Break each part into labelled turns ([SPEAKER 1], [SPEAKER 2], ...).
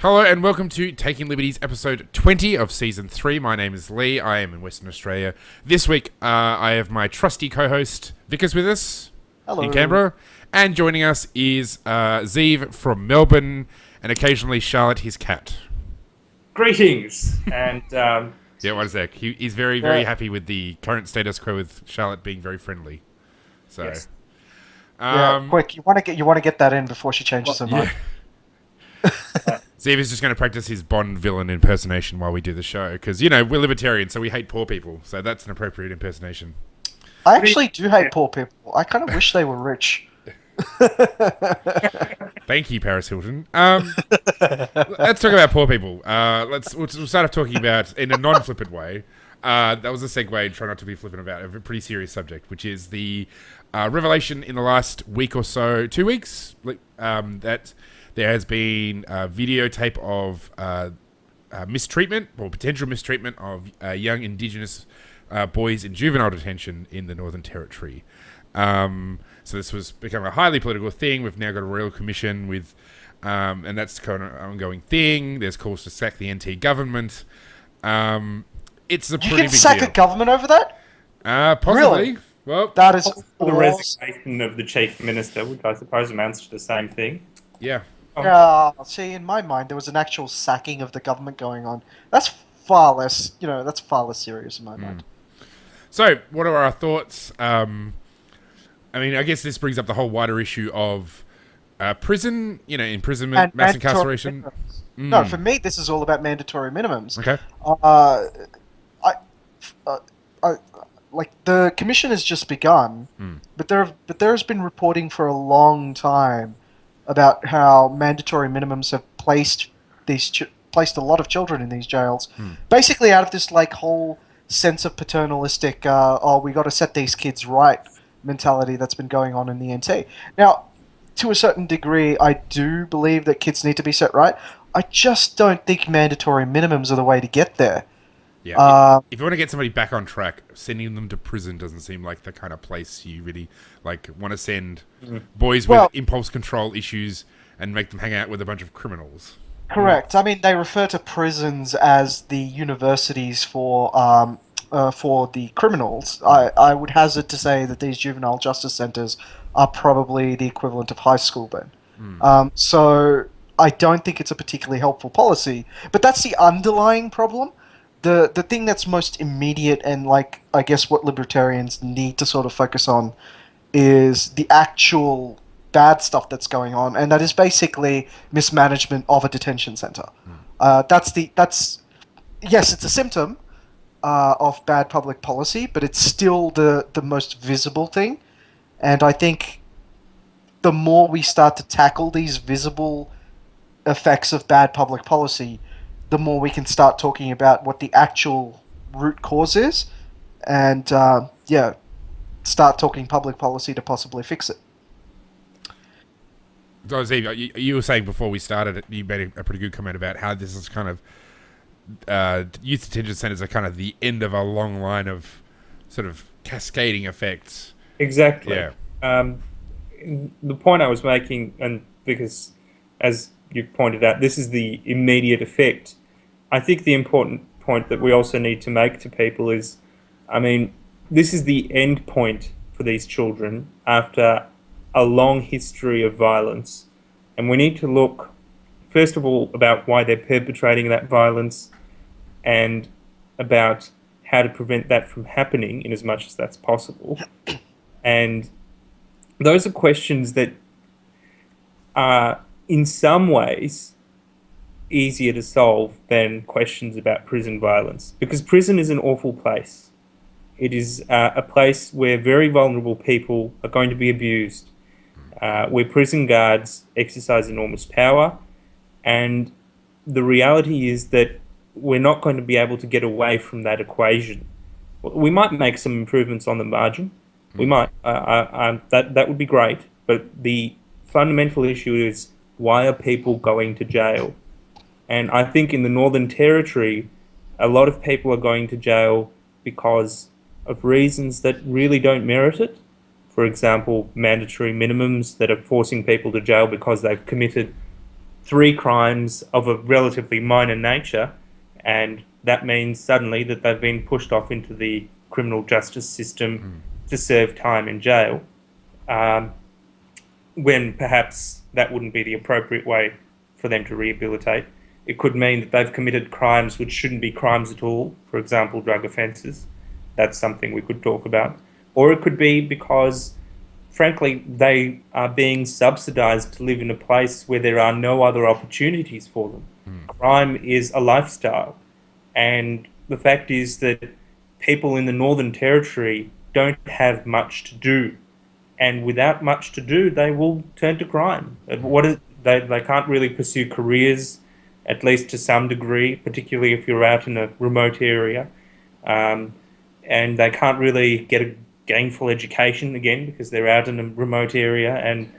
[SPEAKER 1] Hello and welcome to Taking Liberties episode 20 of season 3. My name is Lee. I am in Western Australia. This week I have my trusty co-host Vikas with us.
[SPEAKER 2] Hello.
[SPEAKER 1] In Canberra. And joining us is Zeev from Melbourne and occasionally Charlotte, his cat.
[SPEAKER 3] Greetings. And
[SPEAKER 1] yeah, one sec. He's very, very happy with the current status quo with Charlotte being very friendly. So,
[SPEAKER 3] yes.
[SPEAKER 2] Quick! You want to get that in before she changes her mind.
[SPEAKER 1] Zeev is just going to practice his Bond villain impersonation while we do the show because, you know, we're libertarians, so we hate poor people. So that's an appropriate impersonation.
[SPEAKER 2] I actually do hate poor people. I kind of wish they were rich.
[SPEAKER 1] Thank you, Paris Hilton. Let's talk about poor people. We'll start off talking about, in a non-flippant way, that was a segue, try not to be flippant about a pretty serious subject, which is the revelation in the last week or so, 2 weeks, that there has been a videotape of mistreatment or potential mistreatment of young Indigenous boys in juvenile detention in the Northern Territory. So this was become a highly political thing. We've now got a royal commission with, and that's kind of an ongoing thing. There's calls to sack the NT government. It's a pretty big deal. You can
[SPEAKER 2] sack a government over that?
[SPEAKER 1] Possibly.
[SPEAKER 2] Really?
[SPEAKER 1] Well,
[SPEAKER 2] that is
[SPEAKER 3] the resignation of the chief minister, which I suppose amounts to the same thing.
[SPEAKER 1] Yeah.
[SPEAKER 2] See, in my mind, there was an actual sacking of the government going on. That's far less, that's far less serious in my mind.
[SPEAKER 1] So, what are our thoughts? I mean, I guess this brings up the whole wider issue of prison, imprisonment,
[SPEAKER 2] and
[SPEAKER 1] mass incarceration.
[SPEAKER 2] No, for me, this is all about mandatory minimums.
[SPEAKER 1] Okay.
[SPEAKER 2] The commission has just begun, but there has been reporting for a long time about how mandatory minimums have placed a lot of children in these jails, basically out of this whole sense of paternalistic, we got to set these kids right mentality that's been going on in the NT. Now, to a certain degree, I do believe that kids need to be set right. I just don't think mandatory minimums are the way to get there.
[SPEAKER 1] Yeah, if you want to get somebody back on track, sending them to prison doesn't seem like the kind of place you really want to send boys with impulse control issues and make them hang out with a bunch of criminals.
[SPEAKER 2] Correct. I mean, they refer to prisons as the universities for the criminals. I would hazard to say that these juvenile justice centres are probably the equivalent of high school then. So I don't think it's a particularly helpful policy, but that's the underlying problem. The thing that's most immediate and I guess what libertarians need to sort of focus on is the actual bad stuff that's going on, and that is basically mismanagement of a detention center. Yes, it's a symptom of bad public policy, but it's still the most visible thing. And I think the more we start to tackle these visible effects of bad public policy, the more we can start talking about what the actual root cause is, and start talking public policy to possibly fix it.
[SPEAKER 1] So, Zeev, you were saying before we started, you made a pretty good comment about how this is kind of youth detention centres are kind of the end of a long line of sort of cascading effects.
[SPEAKER 3] Exactly.
[SPEAKER 1] Yeah.
[SPEAKER 3] The point I was making, and because as you pointed out, this is the immediate effect. I think the important point that we also need to make to people is, this is the end point for these children after a long history of violence. And we need to look, first of all, about why they're perpetrating that violence and about how to prevent that from happening in as much as that's possible. And those are questions that are, in some ways, easier to solve than questions about prison violence, because prison is an awful place. It is a place where very vulnerable people are going to be abused, where prison guards exercise enormous power, and the reality is that we're not going to be able to get away from that equation. We might make some improvements on the margin. We might. That would be great, but the fundamental issue is, why are people going to jail? And I think in the Northern Territory, a lot of people are going to jail because of reasons that really don't merit it. For example, mandatory minimums that are forcing people to jail because they've committed 3 crimes of a relatively minor nature, and that means suddenly that they've been pushed off into the criminal justice system to serve time in jail, when perhaps that wouldn't be the appropriate way for them to rehabilitate. It could mean that they've committed crimes which shouldn't be crimes at all, for example, drug offences. That's something we could talk about. Or it could be because, frankly, they are being subsidised to live in a place where there are no other opportunities for them. Crime is a lifestyle. And the fact is that people in the Northern Territory don't have much to do. And without much to do, they will turn to crime. They can't really pursue careers, at least to some degree, particularly if you're out in a remote area. And they can't really get a gainful education, again, because they're out in a remote area. And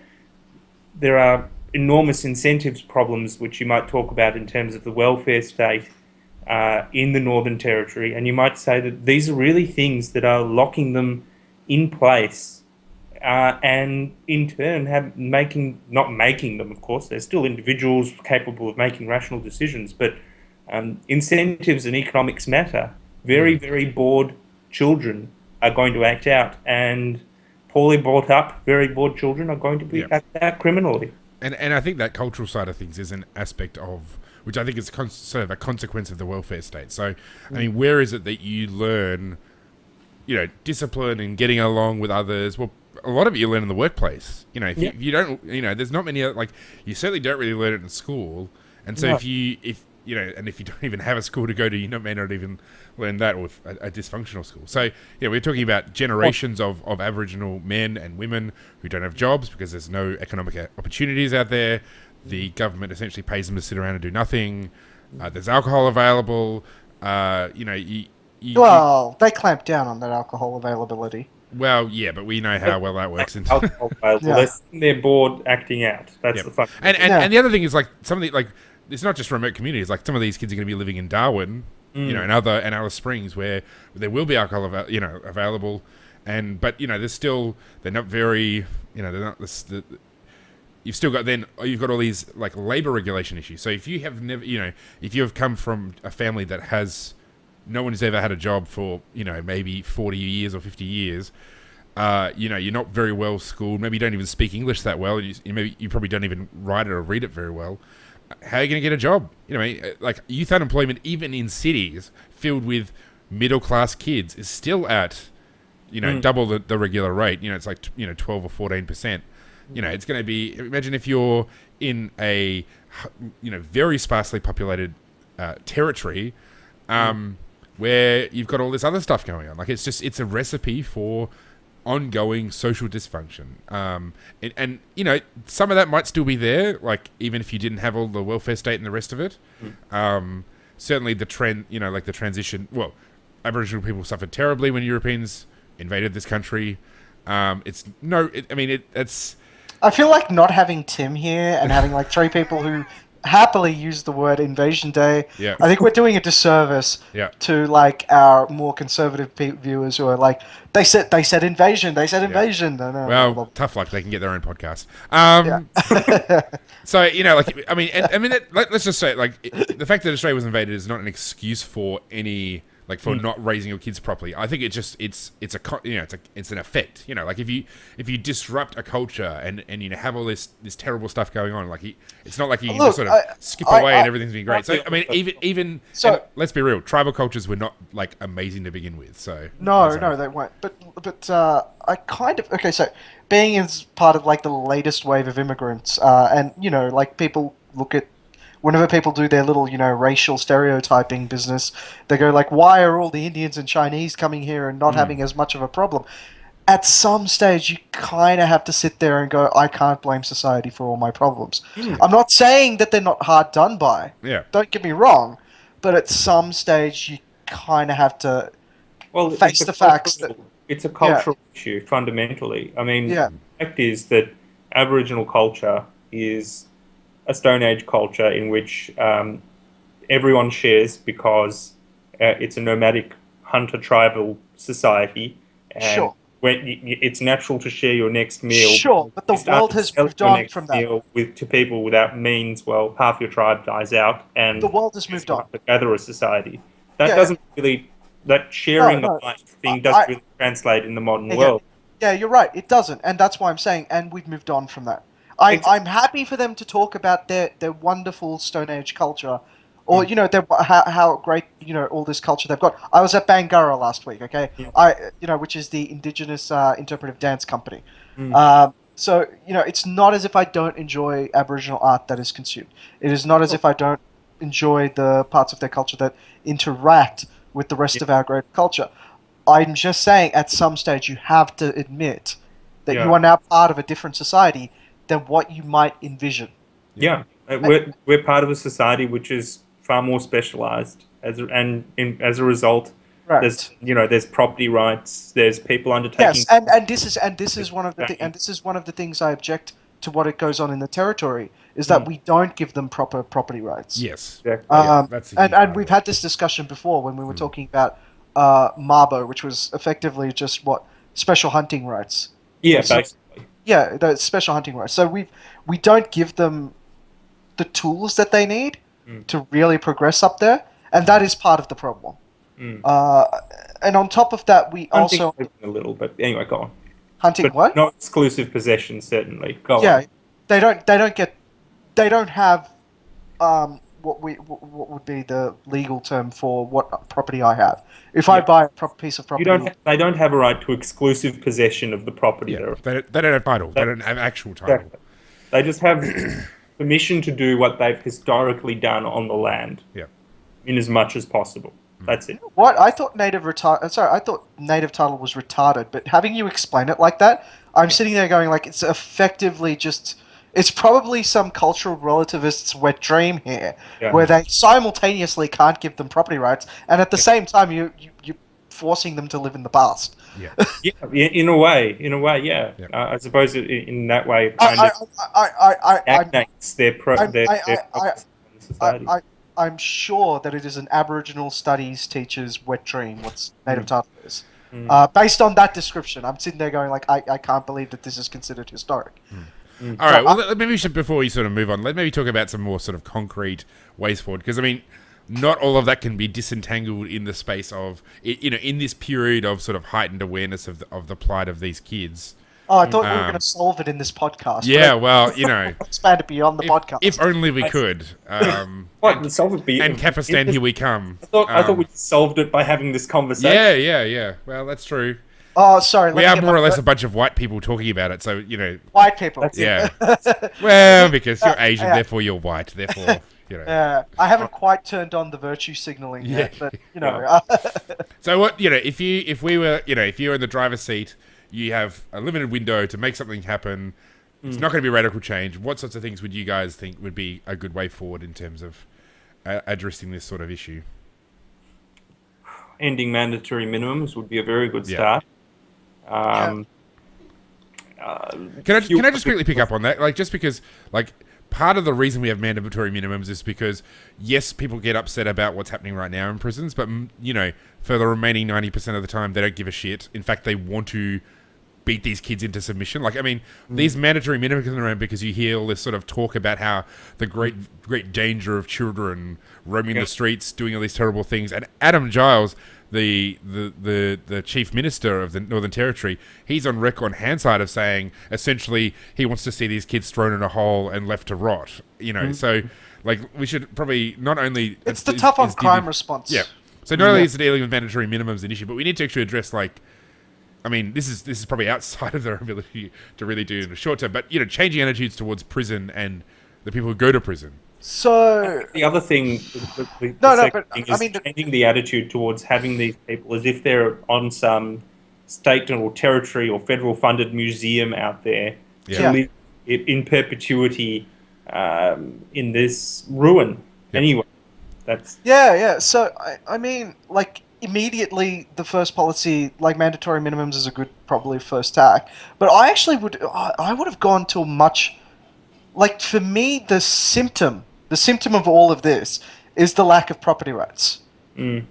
[SPEAKER 3] there are enormous incentives problems, which you might talk about in terms of the welfare state in the Northern Territory. And you might say that these are really things that are locking them in place. And in turn, not making them, of course, they're still individuals capable of making rational decisions, but incentives and economics matter. Very, very bored children are going to act out, and poorly brought up, very bored children are going to be act out criminally.
[SPEAKER 1] And I think that cultural side of things is an aspect of, which I think is sort of a consequence of the welfare state. So, I mean, where is it that you learn, discipline and getting along with others? Well, a lot of it you learn in the workplace. If you don't, there's not many, you certainly don't really learn it in school. And so if you don't even have a school to go to, you may not even learn that, or a dysfunctional school. So, we're talking about generations of Aboriginal men and women who don't have jobs because there's no economic opportunities out there. The government essentially pays them to sit around and do nothing. There's alcohol available. Well,
[SPEAKER 2] they clamp down on that alcohol availability.
[SPEAKER 1] Well, yeah, but we know how well that works.
[SPEAKER 3] They're bored acting out. That's the fun.
[SPEAKER 1] And the other thing is, some of the, it's not just remote communities. Some of these kids are going to be living in Darwin, and other Springs where there will be alcohol, available, but they're not very, they're not this. You've still got all these labor regulation issues. So if you have never, if you have come from a family that has no one who's ever had a job for, maybe 40 years or 50 years, you're not very well schooled. Maybe you don't even speak English that well. Maybe you probably don't even write it or read it very well. How are you going to get a job? Youth unemployment, even in cities filled with middle-class kids, is still at, double the regular rate. It's 12 or 14%. It's going to be, imagine if you're in a, very sparsely populated territory, where you've got all this other stuff going on. It's a recipe for ongoing social dysfunction. And some of that might still be there, even if you didn't have all the welfare state and the rest of it. Certainly the trend, the transition, Aboriginal people suffered terribly when Europeans invaded this country. It's
[SPEAKER 2] I feel like not having Tim here and having 3 people who happily use the word Invasion Day.
[SPEAKER 1] Yeah.
[SPEAKER 2] I think we're doing a disservice to our more conservative viewers who are they said invasion. No,
[SPEAKER 1] well, tough luck. They can get their own podcast. So let's just say the fact that Australia was invaded is not an excuse for any. For not raising your kids properly. I think it's an effect. If you disrupt a culture and have all this terrible stuff going on, it's not you can just sort of skip away and everything's been great. So even let's be real, tribal cultures were not amazing to begin with. So
[SPEAKER 2] no, they weren't. But I kind of So being as part of the latest wave of immigrants, and people look at. Whenever people do their little, racial stereotyping business, they go why are all the Indians and Chinese coming here and not having as much of a problem? At some stage, you kind of have to sit there and go, I can't blame society for all my problems. I'm not saying that they're not hard done by.
[SPEAKER 1] Yeah.
[SPEAKER 2] Don't get me wrong. But at some stage, you kind of have to face the facts.
[SPEAKER 3] It's a cultural issue, fundamentally. The fact is that Aboriginal culture is a Stone Age culture in which everyone shares because it's a nomadic hunter tribal society, and when it's natural to share your next meal.
[SPEAKER 2] Sure, but the
[SPEAKER 3] You start
[SPEAKER 2] world
[SPEAKER 3] to
[SPEAKER 2] has
[SPEAKER 3] sell
[SPEAKER 2] moved
[SPEAKER 3] your
[SPEAKER 2] on
[SPEAKER 3] next
[SPEAKER 2] from that.
[SPEAKER 3] meal to people without means. Well, half your tribe dies out, and
[SPEAKER 2] The world has moved on.
[SPEAKER 3] The gatherer society. That
[SPEAKER 2] Yeah,
[SPEAKER 3] doesn't really, that sharing
[SPEAKER 2] No,
[SPEAKER 3] of life thing doesn't really translate in the modern world.
[SPEAKER 2] Yeah, you're right. It doesn't, and that's why I'm saying. And we've moved on from that. I'm happy for them to talk about their wonderful Stone Age culture, or how great all this culture they've got. I was at Bangara last week. Okay, which is the Indigenous interpretive dance company. So it's not as if I don't enjoy Aboriginal art that is consumed. It is not as if I don't enjoy the parts of their culture that interact with the rest of our great culture. I'm just saying, at some stage, you have to admit that you are now part of a different society than what you might envision.
[SPEAKER 3] Yeah, we're part of a society which is far more specialized, as a result, there's property rights, there's people undertaking.
[SPEAKER 2] Yes, and this is one of the things I object to what it goes on in the territory is that we don't give them proper property rights.
[SPEAKER 1] Yes,
[SPEAKER 2] that's and we've had this discussion before when we were talking about Mabo, which was effectively just special hunting rights.
[SPEAKER 3] Yeah, basically.
[SPEAKER 2] Yeah, the special hunting rights. So we don't give them the tools that they need to really progress up there, and that is part of the problem. And on top of that, we also
[SPEAKER 3] a little, but anyway, go on.
[SPEAKER 2] Hunting
[SPEAKER 3] but
[SPEAKER 2] what?
[SPEAKER 3] Not exclusive possession, certainly. Go on.
[SPEAKER 2] They don't have what would be the legal term for what property I have. If I buy a piece of property,
[SPEAKER 3] they don't have a right to exclusive possession of the property.
[SPEAKER 1] Yeah, they don't have title. They don't have actual title.
[SPEAKER 3] Exactly. They just have permission to do what they've historically done on the land.
[SPEAKER 1] Yeah.
[SPEAKER 3] In as much as possible. That's it.
[SPEAKER 2] What I thought native title was retarded, but having you explain it like that, I'm sitting there going like it's effectively just. It's probably some cultural relativist's wet dream here, where they simultaneously can't give them property rights, and at the same time you're forcing them to live in the past.
[SPEAKER 3] Yeah, in a way, yeah. I suppose in that way, it kind of stagnates their society.
[SPEAKER 2] I'm sure that it is an Aboriginal studies teacher's wet dream. What's native title is. Based on that description, I'm sitting there going like, I can't believe that this is considered historic.
[SPEAKER 1] All right, well, maybe we should, before we sort of move on, let's maybe talk about some more sort of concrete ways forward. Because, I mean, not all of that can be disentangled in the space of, in this period of sort of heightened awareness of the plight of these kids.
[SPEAKER 2] Oh, I thought we were going to solve it in this podcast.
[SPEAKER 1] Yeah, well,
[SPEAKER 2] expand it beyond the podcast.
[SPEAKER 1] If only we could.
[SPEAKER 3] Solve it
[SPEAKER 1] and Kapistan, here we come.
[SPEAKER 3] I thought we solved it by having this conversation.
[SPEAKER 1] Yeah. Well, that's true.
[SPEAKER 2] Oh, sorry.
[SPEAKER 1] We are more or less a bunch of white people talking about it, so,
[SPEAKER 2] White people.
[SPEAKER 1] Yeah. Well, because you're Asian, therefore you're white, therefore,
[SPEAKER 2] I haven't quite turned on the virtue signaling yet, but,
[SPEAKER 1] So what, if you were in the driver's seat, you have a limited window to make something happen, it's not going to be radical change, what sorts of things would you guys think would be a good way forward in terms of addressing this sort of issue?
[SPEAKER 3] Ending mandatory minimums would be a very good start.
[SPEAKER 1] Can I just quickly pick up on that? Like, just because, part of the reason we have mandatory minimums is because, yes, people get upset about what's happening right now in prisons, but, for the remaining 90% of the time, they don't give a shit. In fact, they want to beat these kids into submission. These mandatory minimums come around because you hear all this sort of talk about how the great danger of children roaming the streets, doing all these terrible things. And Adam Giles, the chief minister of the Northern Territory, he's on record on Hansard of saying essentially he wants to see these kids thrown in a hole and left to rot. So we should probably not only
[SPEAKER 2] it's the tough on crime response.
[SPEAKER 1] Yeah. So not only is it dealing with mandatory minimums an issue, but we need to actually address this is probably outside of their ability to really do in the short term, but changing attitudes towards prison and the people who go to prison.
[SPEAKER 2] So
[SPEAKER 3] the other thing, changing the attitude towards having these people as if they're on some state or territory or federal funded museum out there to live in perpetuity in this ruin. Anyway, that's
[SPEAKER 2] So immediately the first policy, mandatory minimums, is a good probably first tack. But I actually would have gone to a much, for me, the symptom of all of this is the lack of property rights.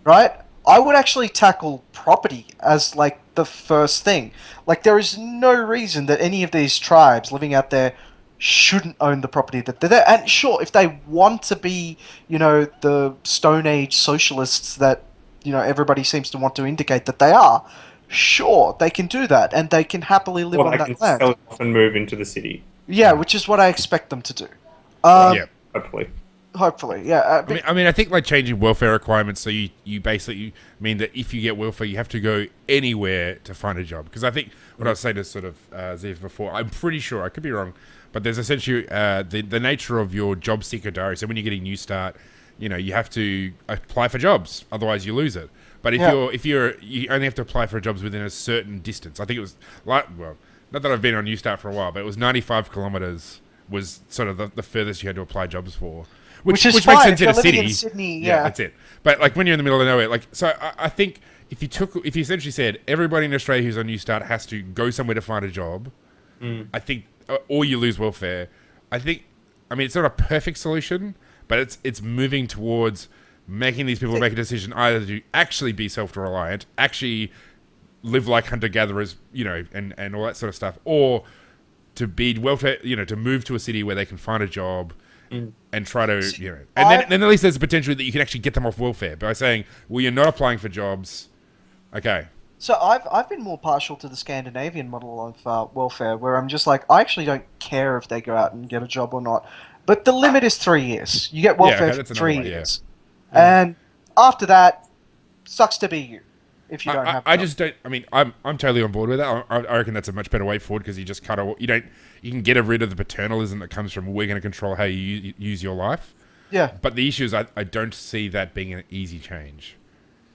[SPEAKER 2] Right? I would actually tackle property as the first thing. Like, there is no reason that any of these tribes living out there shouldn't own the property that they're there. And sure, if they want to be, the Stone Age socialists that, everybody seems to want to indicate that they are, sure, they can do that, and they can happily live on that land.
[SPEAKER 3] They can sell it off and move into the city.
[SPEAKER 2] Yeah, which is what I expect them to do.
[SPEAKER 3] Hopefully.
[SPEAKER 2] Hopefully, yeah.
[SPEAKER 1] I think like changing welfare requirements, so you basically mean that if you get welfare, you have to go anywhere to find a job. Because I think what I was saying to sort of Zeev before, I'm pretty sure, I could be wrong, but there's essentially the nature of your job seeker diary. So when you're getting New Start, you have to apply for jobs, otherwise you lose it. But if you only have to apply for jobs within a certain distance. I think it was not that I've been on New Start for a while, but it was 95 kilometers was sort of the furthest you had to apply jobs for. Which
[SPEAKER 2] is
[SPEAKER 1] makes
[SPEAKER 2] fine
[SPEAKER 1] sense
[SPEAKER 2] if
[SPEAKER 1] in a
[SPEAKER 2] you're living
[SPEAKER 1] city.
[SPEAKER 2] in Sydney,
[SPEAKER 1] yeah, that's it. But like when you're in the middle of nowhere, I think if you essentially said everybody in Australia who's on New Start has to go somewhere to find a job, I think, or you lose welfare. It's not a perfect solution, but it's moving towards making these people make a decision either to actually be self-reliant, actually live like hunter-gatherers, and all that sort of stuff, or to be welfare, to move to a city where they can find a job. And try to, and then at least there's a potential that you can actually get them off welfare by saying, well, you're not applying for jobs. Okay.
[SPEAKER 2] So I've been more partial to the Scandinavian model of welfare, where I'm just like, I actually don't care if they go out and get a job or not. But the limit is 3 years. You get welfare for 3 years. And after that, sucks to be you if you don't have
[SPEAKER 1] I just don't, I'm totally on board with that. I reckon that's a much better way forward because you just you can get rid of the paternalism that comes from we're going to control how you use your life.
[SPEAKER 2] Yeah.
[SPEAKER 1] But the issue is I don't see that being an easy change.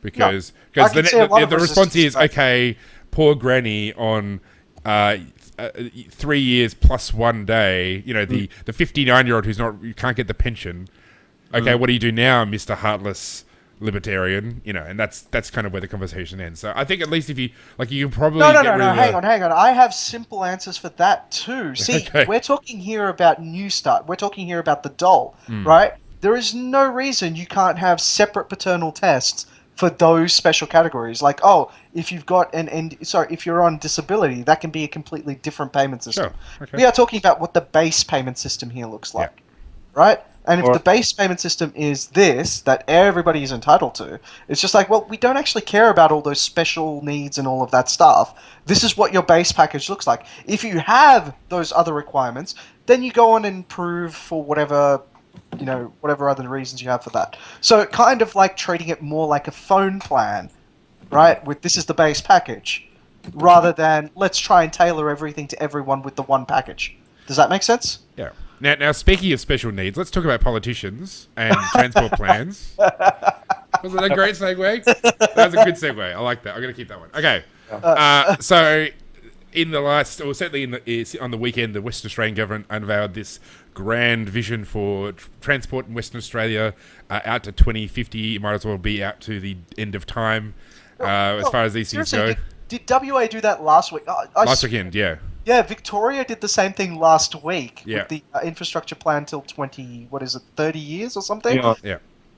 [SPEAKER 1] Because the response is, okay, poor granny on 3 years plus 1 day, the 59-year-old you can't get the pension. Okay, what do you do now, Mr. Heartless Libertarian? And that's kind of where the conversation ends. So I think at least if you can probably
[SPEAKER 2] No, hang on. I have simple answers for that too. See, We're talking here about New Start. We're talking here about the dole, right? There is no reason you can't have separate paternal tests for those special categories. Like, if you've got if you're on disability, that can be a completely different payment system.
[SPEAKER 1] Sure. Okay.
[SPEAKER 2] We are talking about what the base payment system here looks like, right? And if the base payment system is this, that everybody is entitled to, it's just like, well, we don't actually care about all those special needs and all of that stuff. This is what your base package looks like. If you have those other requirements, then you go on and prove for whatever other reasons you have for that. So kind of like treating it more like a phone plan, right? With this is the base package, rather than let's try and tailor everything to everyone with the one package. Does that make sense?
[SPEAKER 1] Yeah. Now, speaking of special needs, let's talk about politicians and transport plans. Was it a great segue? That was a good segue. I like that. I'm going to keep that one. Okay. So, in the last, or certainly on the weekend, the Western Australian government unveiled this grand vision for transport in Western Australia out to 2050. It might as well be out to the end of time as far as these things go.
[SPEAKER 2] Did WA do that last week?
[SPEAKER 1] Last weekend, yeah.
[SPEAKER 2] Yeah, Victoria did the same thing last week
[SPEAKER 1] with
[SPEAKER 2] the infrastructure plan till 30 years or something?
[SPEAKER 1] Yeah.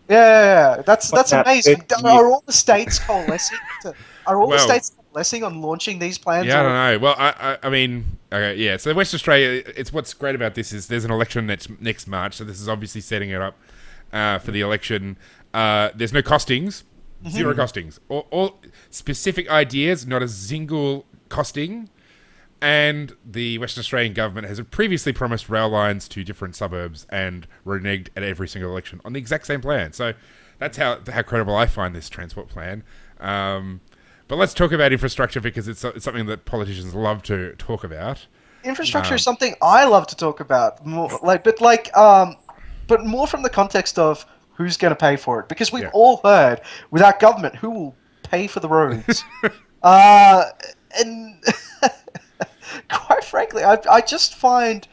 [SPEAKER 2] Yeah. That's amazing. Are all the states coalescing? States coalescing on launching these plans?
[SPEAKER 1] Yeah, I don't know. Well, I mean, okay, yeah. So West Australia, it's what's great about this is there's an election next March, so this is obviously setting it up for the election. There's no costings, zero costings. All specific ideas, not a single costing. And the Western Australian government has previously promised rail lines to different suburbs and reneged at every single election on the exact same plan. So that's how credible I find this transport plan. But let's talk about infrastructure because it's something that politicians love to talk about.
[SPEAKER 2] Infrastructure is something I love to talk about, but more from the context of who's going to pay for it. Because we've all heard, without government, who will pay for the roads? And quite frankly, I just find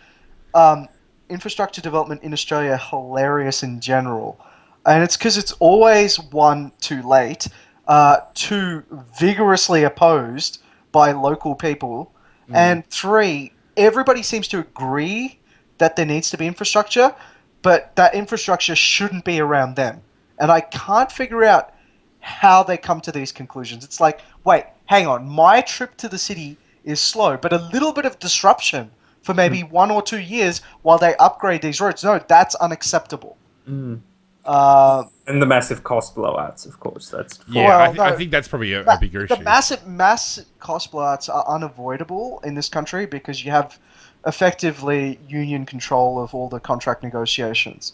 [SPEAKER 2] infrastructure development in Australia hilarious in general. And it's because it's always, one, too late, two, vigorously opposed by local people, and three, everybody seems to agree that there needs to be infrastructure, but that infrastructure shouldn't be around them. And I can't figure out how they come to these conclusions. It's like, wait, hang on, my trip to the city is slow, but a little bit of disruption for maybe 1 or 2 years while they upgrade these roads. No, that's unacceptable.
[SPEAKER 3] And the massive cost blowouts, of course. That's
[SPEAKER 1] I think that's probably a bigger issue.
[SPEAKER 2] The massive cost blowouts are unavoidable in this country because you have effectively union control of all the contract negotiations.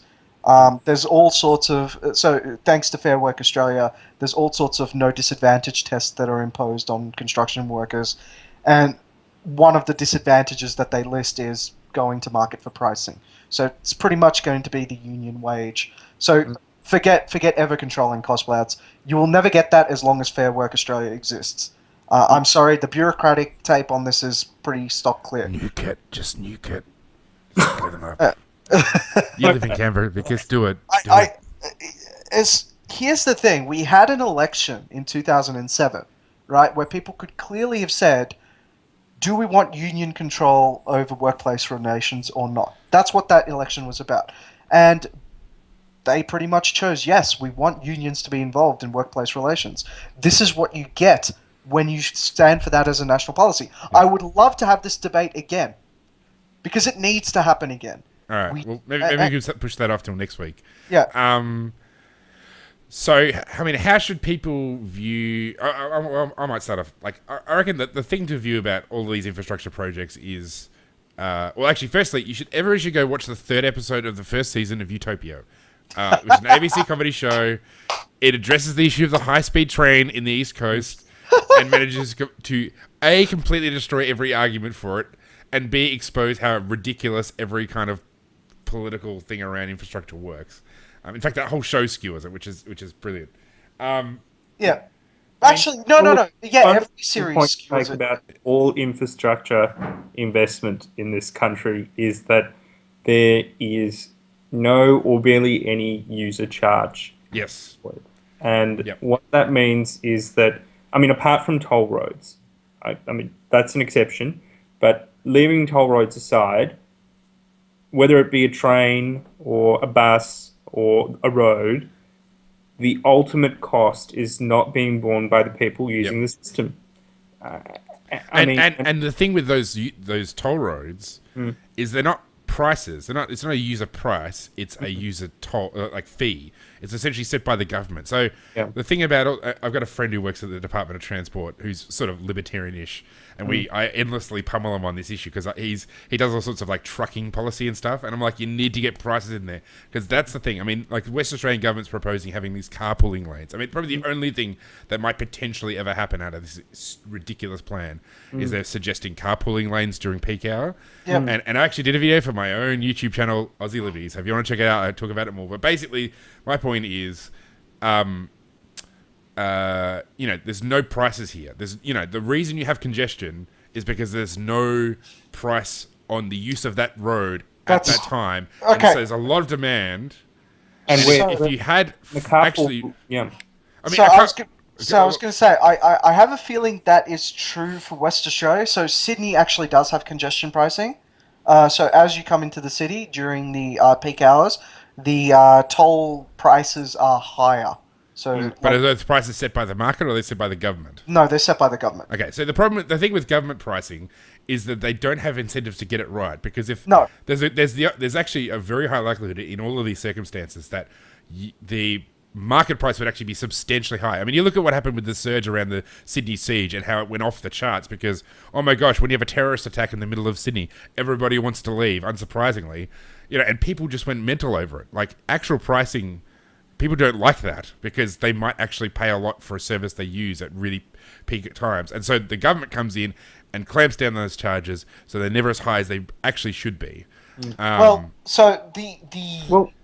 [SPEAKER 2] There's all sorts of... So, thanks to Fair Work Australia, there's all sorts of no disadvantage tests that are imposed on construction workers. And one of the disadvantages that they list is going to market for pricing. So, it's pretty much going to be the union wage. So, forget ever controlling cost blowouts. You will never get that as long as Fair Work Australia exists. I'm sorry, the bureaucratic tape on this is pretty stock clear.
[SPEAKER 1] Nuke it. Just nuke it. Just blow them up. You live in Canberra, Vikas. Do it.
[SPEAKER 2] Here's the thing. We had an election in 2007, right, where people could clearly have said, do we want union control over workplace relations or not? That's what that election was about. And they pretty much chose, yes, we want unions to be involved in workplace relations. This is what you get when you stand for that as a national policy. Yeah. I would love to have this debate again, because it needs to happen again.
[SPEAKER 1] All right. Well, maybe we can push that off till next week.
[SPEAKER 2] Yeah.
[SPEAKER 1] So, I mean, how should people view... I might start off. Like, I reckon that the thing to view about all of these infrastructure projects is... well, actually, firstly, you should go watch the 3rd episode of the 1st season of Utopia, which is an ABC comedy show. It addresses the issue of the high-speed train in the East Coast and manages to, A, completely destroy every argument for it, and B, expose how ridiculous every kind of political thing around infrastructure works. In fact, that whole show skewers it, which is brilliant.
[SPEAKER 2] Yeah. Actually, no. Yeah, every series skewers it.
[SPEAKER 3] About all infrastructure investment in this country is that there is no or barely any user charge.
[SPEAKER 1] Yes.
[SPEAKER 3] And what that means is that, I mean, apart from toll roads, I mean, that's an exception, but leaving toll roads aside, whether it be a train or a bus or a road, the ultimate cost is not being borne by the people using the system.
[SPEAKER 1] And the thing with those toll roads is they're not prices. It's not a user price. It's a user toll fee. It's essentially set by the government. So the thing about I've got a friend who works at the Department of Transport who's sort of libertarian-ish, and I endlessly pummel him on this issue because he does all sorts of like trucking policy and stuff, and I'm like, you need to get prices in there because that's the thing. I mean, like the West Australian government's proposing having these carpooling lanes. I mean, probably the only thing that might potentially ever happen out of this ridiculous plan is they're suggesting carpooling lanes during peak hour. And I actually did a video for my own YouTube channel, Aussie Liberties. If you want to check it out, I talk about it more. But basically, my point is, there's no prices here. There's, the reason you have congestion is because there's no price on the use of that road at that time. Okay. And so there's a lot of demand. And if you had actually...
[SPEAKER 3] Yeah.
[SPEAKER 2] I mean, I was going to say, I have a feeling that is true for West Australia. So Sydney actually does have congestion pricing. So as you come into the city during the peak hours, the toll prices are higher. So,
[SPEAKER 1] but are those prices set by the market or are they set by the government?
[SPEAKER 2] No, they're set by the government.
[SPEAKER 1] Okay, so the thing with government pricing is that they don't have incentives to get it right, because if there's actually a very high likelihood in all of these circumstances that the market price would actually be substantially high. I mean, you look at what happened with the surge around the Sydney siege and how it went off the charts because, oh my gosh, when you have a terrorist attack in the middle of Sydney, everybody wants to leave, unsurprisingly, and people just went mental over it. Like actual pricing, people don't like that because they might actually pay a lot for a service they use at really peak times. And so the government comes in and clamps down those charges so they're never as high as they actually should be.
[SPEAKER 2] The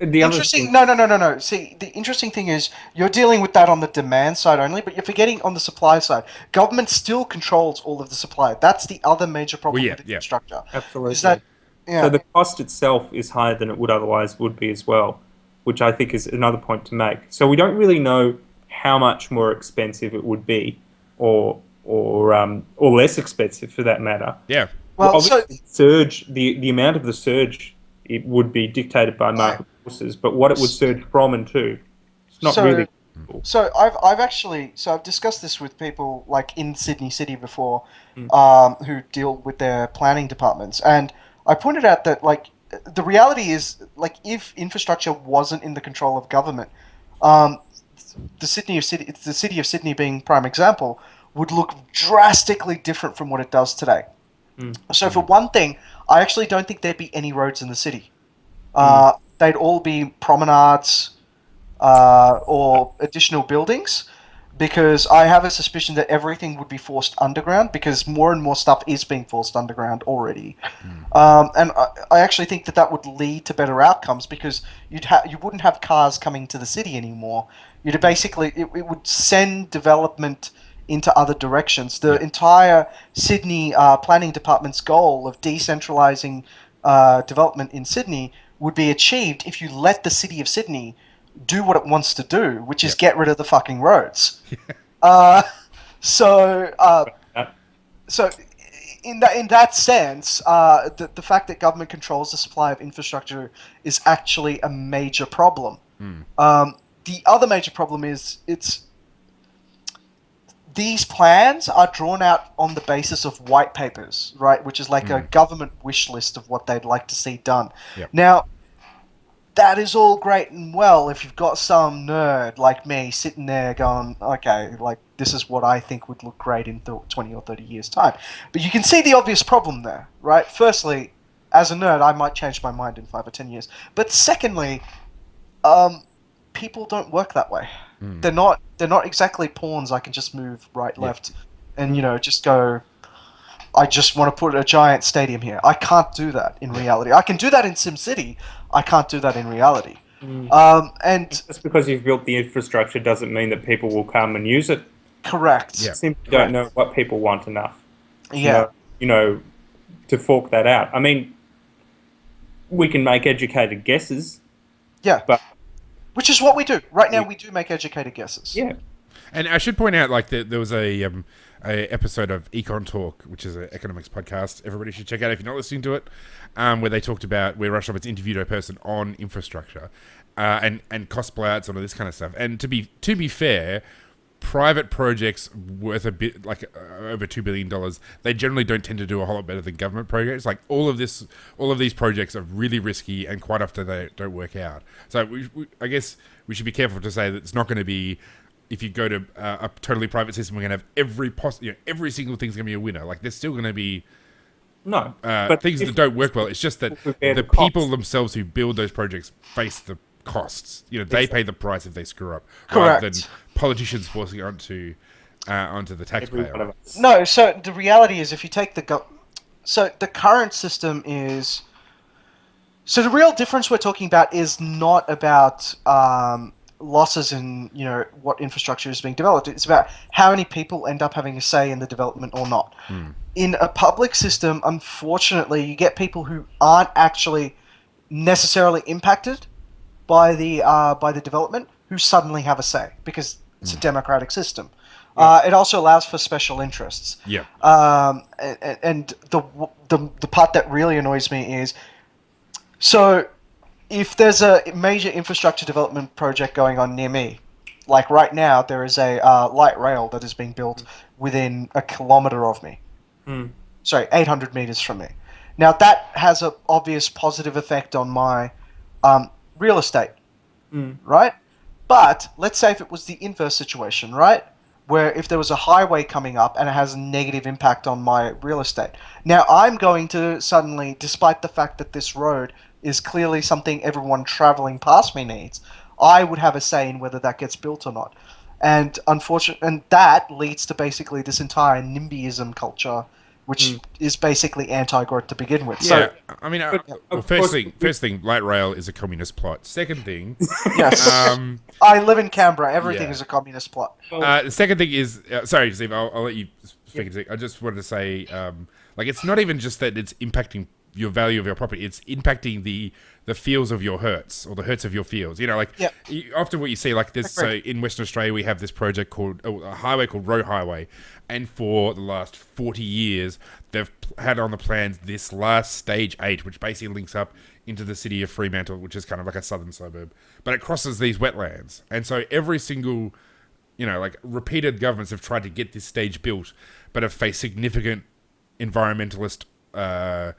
[SPEAKER 2] interesting no. See, the interesting thing is you're dealing with that on the demand side only, but you're forgetting on the supply side. Government still controls all of the supply. That's the other major problem with infrastructure.
[SPEAKER 3] Absolutely. So the cost itself is higher than it would be as well, which I think is another point to make. So we don't really know how much more expensive it would be, or less expensive for that matter.
[SPEAKER 1] Yeah.
[SPEAKER 2] Well,
[SPEAKER 3] the amount of the surge, it would be dictated by market forces, but what it would surge from and to, it's not really.
[SPEAKER 2] So I've discussed this with people like in Sydney City before, who deal with their planning departments, and I pointed out that like the reality is like if infrastructure wasn't in the control of government, the city of Sydney being prime example would look drastically different from what it does today. So for one thing, I actually don't think there'd be any roads in the city. They'd all be promenades or additional buildings, because I have a suspicion that everything would be forced underground, because more and more stuff is being forced underground already. And I actually think that would lead to better outcomes, because you wouldn't have cars coming to the city anymore. You'd basically it would send development into other directions. The entire Sydney planning department's goal of decentralizing development in Sydney would be achieved if you let the city of Sydney do what it wants to do, which is get rid of the fucking roads. So in that sense, the fact that government controls the supply of infrastructure is actually a major problem. The other major problem is these plans are drawn out on the basis of white papers, right? Which is like a government wish list of what they'd like to see done. Now, that is all great and well if you've got some nerd like me sitting there going, okay, like this is what I think would look great in 20 or 30 years' time. But you can see the obvious problem there, right? Firstly, as a nerd, I might change my mind in 5 or 10 years. But secondly, people don't work that way. They're not exactly pawns I can just move right, left, and just go, I just want to put a giant stadium here. I can't do that in reality. I can do that in SimCity. I can't do that in reality. And
[SPEAKER 3] just because you've built the infrastructure doesn't mean that people will come and use it.
[SPEAKER 2] Correct.
[SPEAKER 3] Simply don't know what people want enough.
[SPEAKER 2] Yeah.
[SPEAKER 3] To fork that out. I mean, we can make educated guesses.
[SPEAKER 2] Yeah.
[SPEAKER 3] But
[SPEAKER 2] which is what we do. Right now we do make educated guesses.
[SPEAKER 3] Yeah.
[SPEAKER 1] And I should point out, like, there was a episode of Econ Talk, which is an economics podcast. Everybody should check out if you're not listening to it, where they talked about where Rush Roberts interviewed a person on infrastructure and cost blayouts and all this kind of stuff. And to be fair, private projects worth a bit like over $2 billion, they generally don't tend to do a whole lot better than government projects. Like all of these projects are really risky, and quite often they don't work out. So I guess we should be careful to say that it's not going to be, if you go to a totally private system, we're going to have every single thing's going to be a winner. Like there's still going to be things that don't work well. It's just that the people themselves who build those projects face the costs. They pay the price if they screw up, rather than politicians forcing it onto the taxpayer.
[SPEAKER 2] No, so the reality is, if you take the current system is, so the real difference we're talking about is not about losses in what infrastructure is being developed. It's about how many people end up having a say in the development or not. In a public system, unfortunately, you get people who aren't actually necessarily impacted by the development who suddenly have a say, because it's a democratic system. It also allows for special interests. And the part that really annoys me is, so if there's a major infrastructure development project going on near me, like right now, there is a light rail that is being built within a kilometre of me. Sorry, 800 metres from me. Now, that has an obvious positive effect on my real estate, right? But let's say if it was the inverse situation, right? Where if there was a highway coming up and it has a negative impact on my real estate. Now, I'm going to suddenly, despite the fact that this road is clearly something everyone traveling past me needs, I would have a say in whether that gets built or not. And and that leads to basically this entire NIMBYism culture, which is basically anti-growth to begin with.
[SPEAKER 1] Yeah, so, I mean, first thing, light rail is a communist plot. Second thing,
[SPEAKER 2] yes, I live in Canberra. Everything is a communist plot.
[SPEAKER 1] The second thing is, sorry, Zeev, I'll let you speak in a sec. I just wanted to say, it's not even just that it's impacting your value of your property, it's impacting the fields of your hertz, or the hertz of your fields. Often what you see, like this, so in Western Australia, we have this project called a highway called Road Highway, and for the last 40 years, they've had on the plans this last stage 8, which basically links up into the city of Fremantle, which is kind of like a southern suburb, but it crosses these wetlands. And so every single, repeated governments have tried to get this stage built, but have faced significant environmentalist, protests.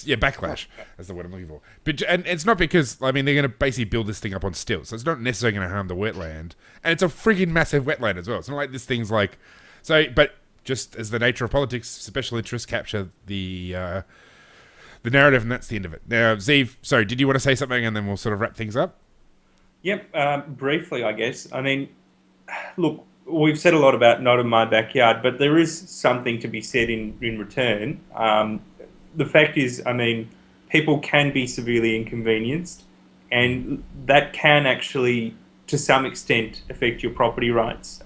[SPEAKER 1] Yeah, backlash. That's the word I'm looking for. But, and it's not because, they're going to basically build this thing up on stilts. So it's not necessarily going to harm the wetland. And it's a friggin' massive wetland as well. It's not like this thing's like... but just as the nature of politics, special interests capture the narrative, and that's the end of it. Now, Zeev, sorry, did you want to say something, and then we'll sort of wrap things up?
[SPEAKER 3] Yep, briefly, I guess. I mean, look, we've said a lot about not in my backyard, but there is something to be said in return. The fact is, people can be severely inconvenienced, and that can actually, to some extent, affect your property rights.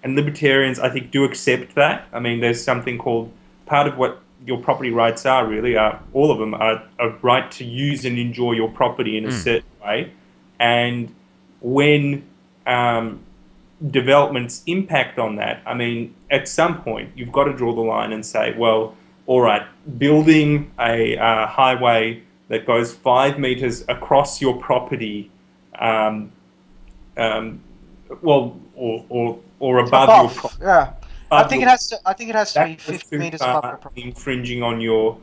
[SPEAKER 3] And libertarians, I think, do accept that. There's something called, part of what your property rights are, really, all of them are a right to use and enjoy your property in a certain way. And when developments impact on that, at some point, you've got to draw the line and say, well, all right, building a highway that goes 5 meters across your property, or above your property.
[SPEAKER 2] Yeah, I think it has to be 50 meters above your property.
[SPEAKER 3] Infringing on your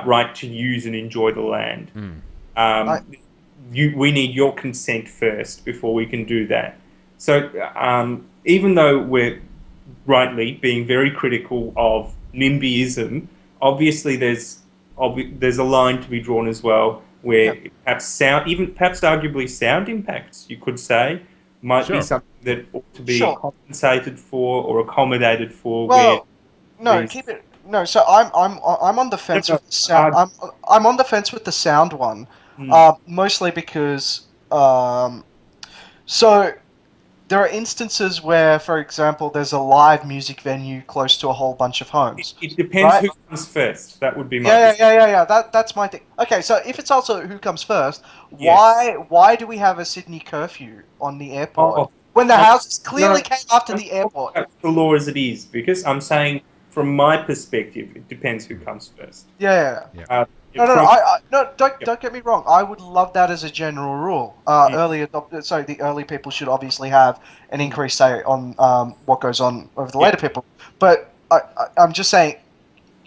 [SPEAKER 3] right to use and enjoy the land. We need your consent first before we can do that. So even though we're rightly being very critical of NIMBYism, obviously there's a line to be drawn as well, where perhaps arguably sound impacts, you could say, might be something that ought to be compensated for or accommodated for.
[SPEAKER 2] Well, keep it. No, so I'm on the fence with the sound. I'm on the fence with the sound one, mostly because so there are instances where, for example, there's a live music venue close to a whole bunch of homes.
[SPEAKER 3] It depends who comes first. That would be my
[SPEAKER 2] yeah. That's my thing. Okay, so if it's also who comes first, why do we have a Sydney curfew on the airport when the houses clearly came after the airport?
[SPEAKER 3] That's the law as it is, because I'm saying from my perspective, it depends who comes first.
[SPEAKER 2] Yeah. Don't get me wrong. I would love that as a general rule. The early people should obviously have an increased say on what goes on over the later people. But I'm just saying,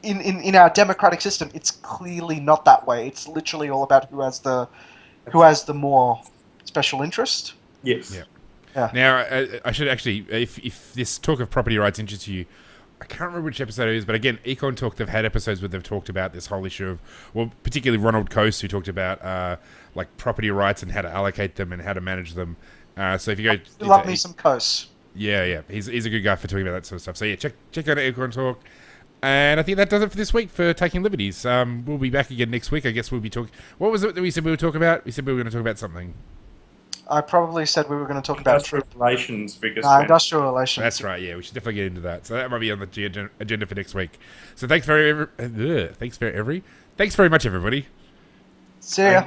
[SPEAKER 2] in our democratic system, it's clearly not that way. It's literally all about who has the more special interest.
[SPEAKER 3] Yes.
[SPEAKER 2] Yeah.
[SPEAKER 1] Now, I should actually, if this talk of property rights interests you, I can't remember which episode it is, but again, Econ Talk, they've had episodes where they've talked about this whole issue of, well, particularly Ronald Coase, who talked about property rights and how to allocate them and how to manage them. So if you go,
[SPEAKER 2] love me some Coase.
[SPEAKER 1] Yeah, he's a good guy for talking about that sort of stuff. So yeah, check out Econ Talk. And I think that does it for this week for Taking Liberties. We'll be back again next week. I guess we'll be talking. What was it that we said we would talk about? We said we were going to talk about something.
[SPEAKER 2] I probably said we were going to talk about
[SPEAKER 3] industrial relations, because
[SPEAKER 2] industrial relations.
[SPEAKER 1] That's right. Yeah, we should definitely get into that. So that might be on the agenda for next week. So thanks very much, everybody.
[SPEAKER 2] See ya.